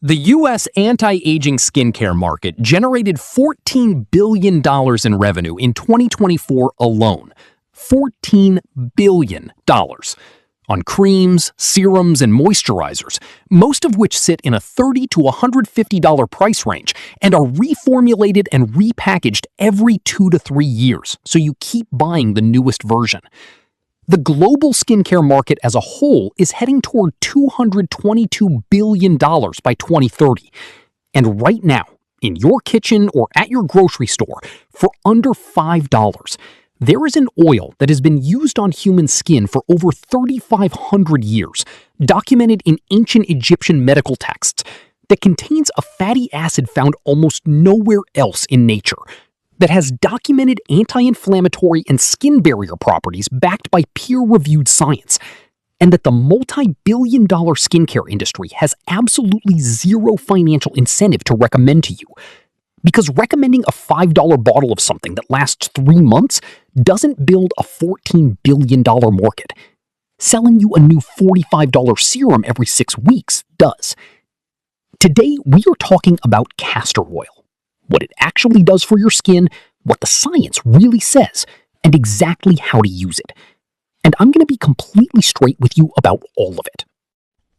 The U.S. anti-aging skincare market generated $14 billion in revenue in 2024 alone. $14 billion on creams, serums, and moisturizers, most of which sit in a $30 to $150 price range and are reformulated and repackaged every 2 to 3 years, so you keep buying the newest version. The global skincare market as a whole is heading toward $222 billion by 2030. And right now, in your kitchen or at your grocery store, for under $5, there is an oil that has been used on human skin for over 3,500 years, documented in ancient Egyptian medical texts, that contains a fatty acid found almost nowhere else in nature, that has documented anti-inflammatory and skin barrier properties backed by peer-reviewed science, and that the multi-billion-dollar skincare industry has absolutely zero financial incentive to recommend to you. Because recommending a $5 bottle of something that lasts 3 months doesn't build a $14 billion market. Selling you a new $45 serum every 6 weeks does. Today, we are talking about castor oil. What it actually does for your skin, what the science really says, and exactly how to use it. And I'm going to be completely straight with you about all of it.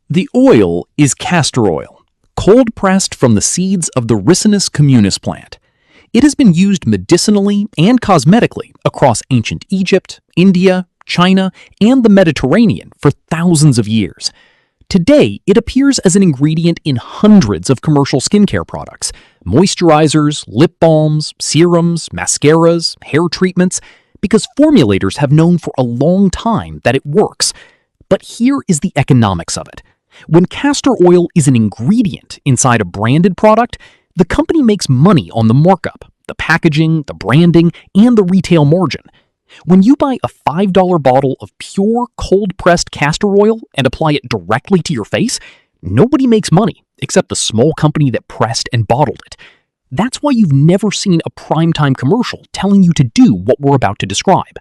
The oil is castor oil, cold-pressed from the seeds of the Ricinus communis plant. It has been used medicinally and cosmetically across ancient Egypt, India, China, and the Mediterranean for thousands of years. Today, it appears as an ingredient in hundreds of commercial skincare products, moisturizers, lip balms, serums, mascaras, hair treatments, because formulators have known for a long time that it works. But here is the economics of it. When castor oil is an ingredient inside a branded product, the company makes money on the markup, the packaging, the branding, and the retail margin. When you buy a $5 bottle of pure cold-pressed castor oil and apply it directly to your face, nobody makes money except the small company that pressed and bottled it. That's why you've never seen a primetime commercial telling you to do what we're about to describe.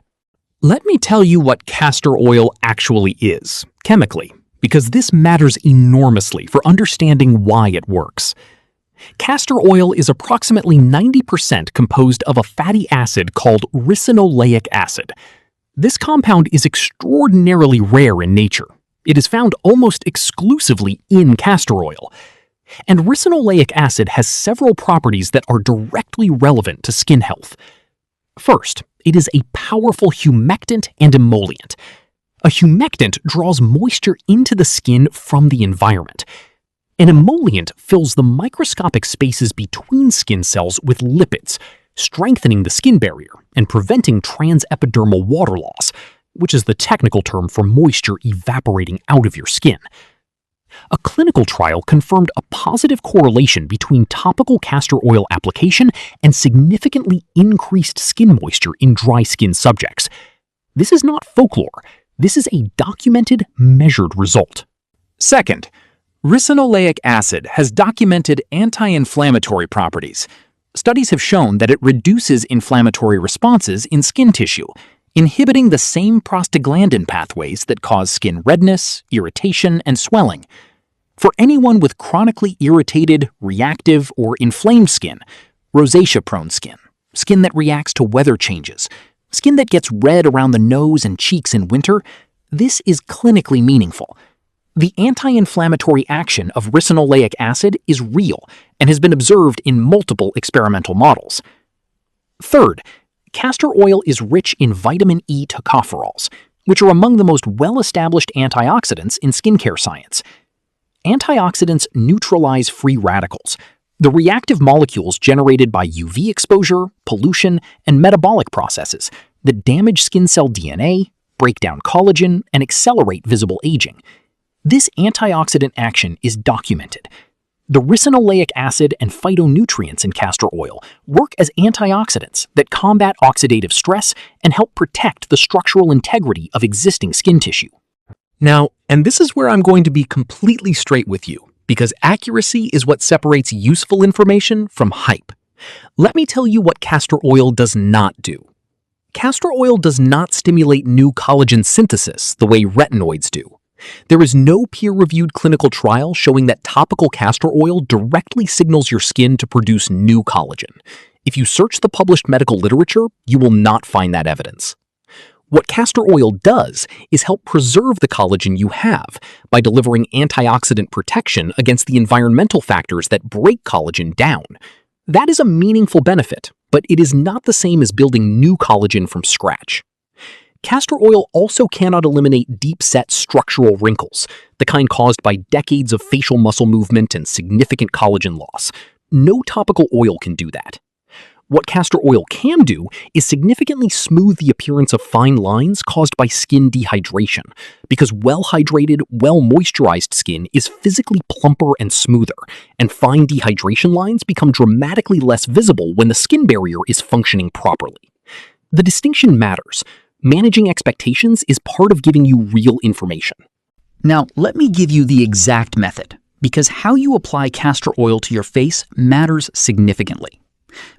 Let me tell you what castor oil actually is, chemically, because this matters enormously for understanding why it works. Castor oil is approximately 90% composed of a fatty acid called ricinoleic acid. This compound is extraordinarily rare in nature. It is found almost exclusively in castor oil. And ricinoleic acid has several properties that are directly relevant to skin health. First, it is a powerful humectant and emollient. A humectant draws moisture into the skin from the environment. An emollient fills the microscopic spaces between skin cells with lipids, strengthening the skin barrier and preventing transepidermal water loss, which is the technical term for moisture evaporating out of your skin. A clinical trial confirmed a positive correlation between topical castor oil application and significantly increased skin moisture in dry skin subjects. This is not folklore. This is a documented, measured result. Second, ricinoleic acid has documented anti-inflammatory properties. Studies have shown that it reduces inflammatory responses in skin tissue, inhibiting the same prostaglandin pathways that cause skin redness, irritation, and swelling. For anyone with chronically irritated, reactive, or inflamed skin, rosacea-prone skin, skin that reacts to weather changes, skin that gets red around the nose and cheeks in winter, this is clinically meaningful. The anti-inflammatory action of ricinoleic acid is real and has been observed in multiple experimental models. Third, castor oil is rich in vitamin E tocopherols, which are among the most well-established antioxidants in skincare science. Antioxidants neutralize free radicals, the reactive molecules generated by UV exposure, pollution, and metabolic processes that damage skin cell DNA, break down collagen, and accelerate visible aging. This antioxidant action is documented. The ricinoleic acid and phytonutrients in castor oil work as antioxidants that combat oxidative stress and help protect the structural integrity of existing skin tissue. Now, and this is where I'm going to be completely straight with you, because accuracy is what separates useful information from hype. Let me tell you what castor oil does not do. Castor oil does not stimulate new collagen synthesis the way retinoids do. There is no peer-reviewed clinical trial showing that topical castor oil directly signals your skin to produce new collagen. If you search the published medical literature, you will not find that evidence. What castor oil does is help preserve the collagen you have by delivering antioxidant protection against the environmental factors that break collagen down. That is a meaningful benefit, but it is not the same as building new collagen from scratch. Castor oil also cannot eliminate deep-set structural wrinkles, the kind caused by decades of facial muscle movement and significant collagen loss. No topical oil can do that. What castor oil can do is significantly smooth the appearance of fine lines caused by skin dehydration, because well-hydrated, well-moisturized skin is physically plumper and smoother, and fine dehydration lines become dramatically less visible when the skin barrier is functioning properly. The distinction matters. Managing expectations is part of giving you real information. Now, let me give you the exact method, because how you apply castor oil to your face matters significantly.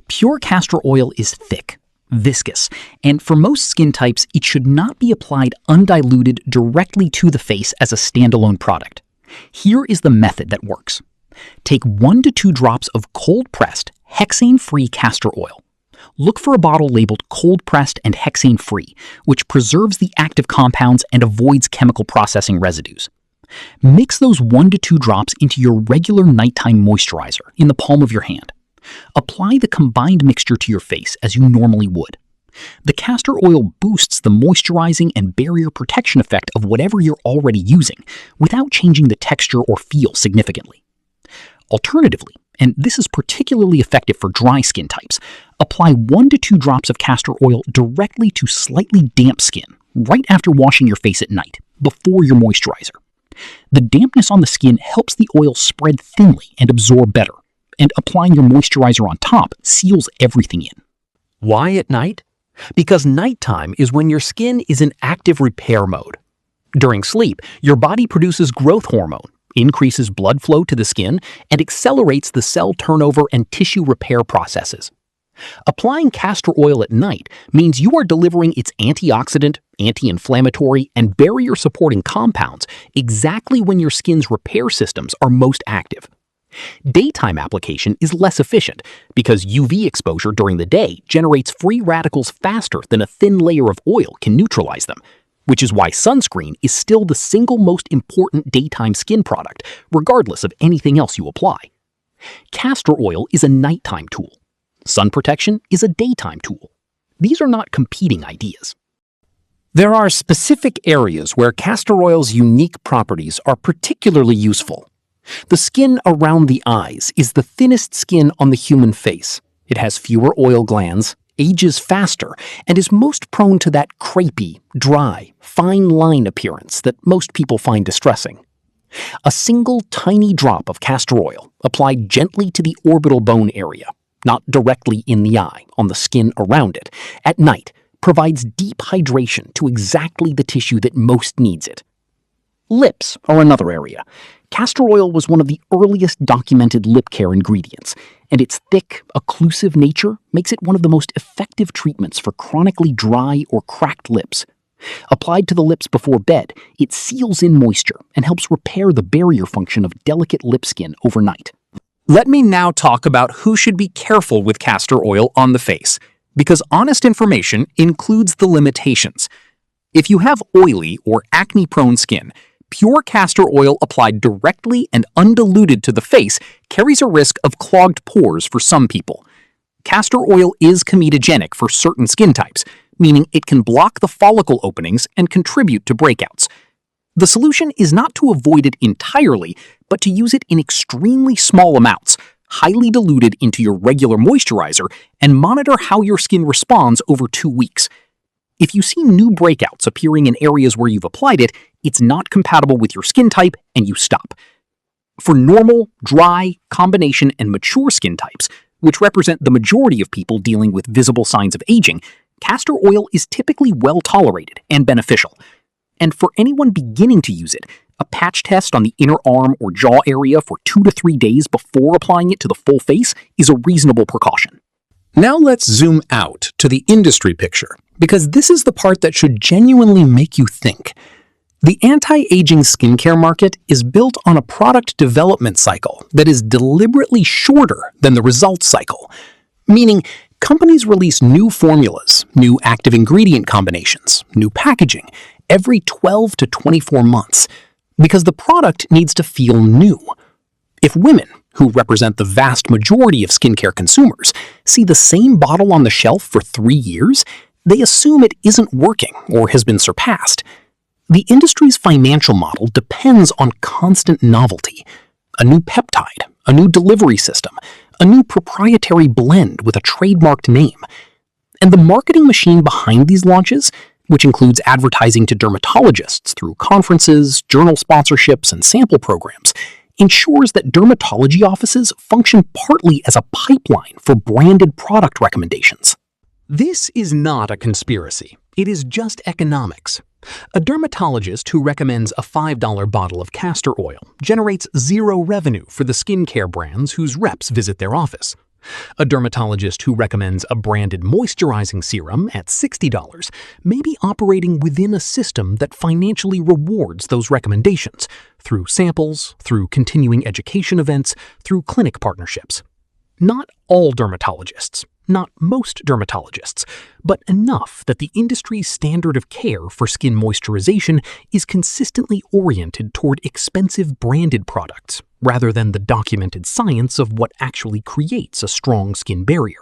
Pure castor oil is thick, viscous, and for most skin types, it should not be applied undiluted directly to the face as a standalone product. Here is the method that works. Take 1 to 2 drops of cold-pressed, hexane-free castor oil. Look for a bottle labeled cold-pressed and hexane-free, which preserves the active compounds and avoids chemical processing residues. Mix those 1 to 2 drops into your regular nighttime moisturizer in the palm of your hand. Apply the combined mixture to your face as you normally would. The castor oil boosts the moisturizing and barrier protection effect of whatever you're already using without changing the texture or feel significantly. Alternatively, and this is particularly effective for dry skin types, apply 1 to 2 drops of castor oil directly to slightly damp skin right after washing your face at night, before your moisturizer. The dampness on the skin helps the oil spread thinly and absorb better, and applying your moisturizer on top seals everything in. Why at night? Because nighttime is when your skin is in active repair mode. During sleep, your body produces growth hormone, increases blood flow to the skin, and accelerates the cell turnover and tissue repair processes. Applying castor oil at night means you are delivering its antioxidant, anti-inflammatory, and barrier-supporting compounds exactly when your skin's repair systems are most active. Daytime application is less efficient because UV exposure during the day generates free radicals faster than a thin layer of oil can neutralize them, which is why sunscreen is still the single most important daytime skin product, regardless of anything else you apply. Castor oil is a nighttime tool. Sun protection is a daytime tool. These are not competing ideas. There are specific areas where castor oil's unique properties are particularly useful. The skin around the eyes is the thinnest skin on the human face. It has fewer oil glands, ages faster, and is most prone to that crepey, dry, fine line appearance that most people find distressing. A single tiny drop of castor oil applied gently to the orbital bone area, not directly in the eye, on the skin around it, at night provides deep hydration to exactly the tissue that most needs it. Lips are another area. Castor oil was one of the earliest documented lip care ingredients, and its thick, occlusive nature makes it one of the most effective treatments for chronically dry or cracked lips. Applied to the lips before bed, it seals in moisture and helps repair the barrier function of delicate lip skin overnight. Let me now talk about who should be careful with castor oil on the face, because honest information includes the limitations. If you have oily or acne-prone skin, pure castor oil applied directly and undiluted to the face carries a risk of clogged pores for some people. Castor oil is comedogenic for certain skin types, meaning it can block the follicle openings and contribute to breakouts. The solution is not to avoid it entirely, but to use it in extremely small amounts, highly diluted into your regular moisturizer, and monitor how your skin responds over 2 weeks. If you see new breakouts appearing in areas where you've applied it, it's not compatible with your skin type and you stop. For normal, dry, combination, and mature skin types, which represent the majority of people dealing with visible signs of aging, castor oil is typically well tolerated and beneficial. And for anyone beginning to use it, a patch test on the inner arm or jaw area for 2 to 3 days before applying it to the full face is a reasonable precaution. Now let's zoom out to the industry picture, because this is the part that should genuinely make you think. The anti-aging skincare market is built on a product development cycle that is deliberately shorter than the results cycle, meaning companies release new formulas, new active ingredient combinations, new packaging every 12 to 24 months because the product needs to feel new. If women, who represent the vast majority of skincare consumers, see the same bottle on the shelf for 3 years, they assume it isn't working or has been surpassed. The industry's financial model depends on constant novelty. A new peptide, a new delivery system, a new proprietary blend with a trademarked name. And the marketing machine behind these launches, which includes advertising to dermatologists through conferences, journal sponsorships, and sample programs, ensures that dermatology offices function partly as a pipeline for branded product recommendations. This is not a conspiracy. It is just economics. A dermatologist who recommends a $5 bottle of castor oil generates zero revenue for the skincare brands whose reps visit their office. A dermatologist who recommends a branded moisturizing serum at $60 may be operating within a system that financially rewards those recommendations through samples, through continuing education events, through clinic partnerships. Not all dermatologists, not most dermatologists, but enough that the industry's standard of care for skin moisturization is consistently oriented toward expensive branded products rather than the documented science of what actually creates a strong skin barrier.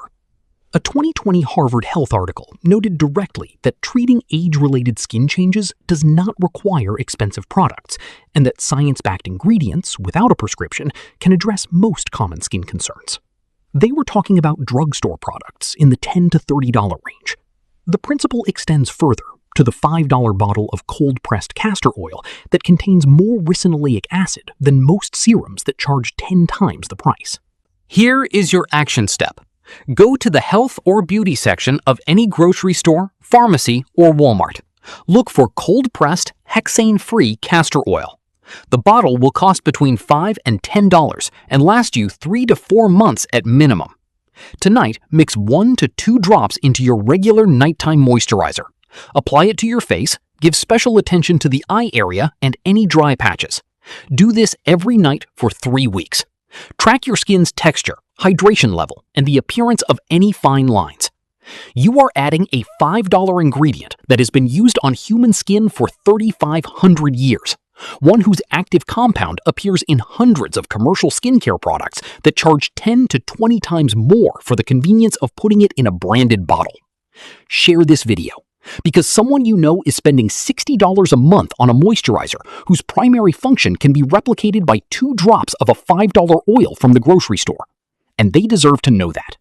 A 2020 Harvard Health article noted directly that treating age-related skin changes does not require expensive products, and that science-backed ingredients without a prescription can address most common skin concerns. They were talking about drugstore products in the $10 to $30 range. The principle extends further to the $5 bottle of cold-pressed castor oil that contains more ricinoleic acid than most serums that charge 10 times the price. Here is your action step. Go to the health or beauty section of any grocery store, pharmacy, or Walmart. Look for cold-pressed, hexane-free castor oil. The bottle will cost between $5 and $10 and last you 3 to 4 months at minimum. Tonight, mix 1 to 2 drops into your regular nighttime moisturizer. Apply it to your face, give special attention to the eye area and any dry patches. Do this every night for 3 weeks. Track your skin's texture, hydration level, and the appearance of any fine lines. You are adding a $5 ingredient that has been used on human skin for 3,500 years. One whose active compound appears in hundreds of commercial skincare products that charge 10 to 20 times more for the convenience of putting it in a branded bottle. Share this video, because someone you know is spending $60 a month on a moisturizer whose primary function can be replicated by 2 drops of a $5 oil from the grocery store. And they deserve to know that.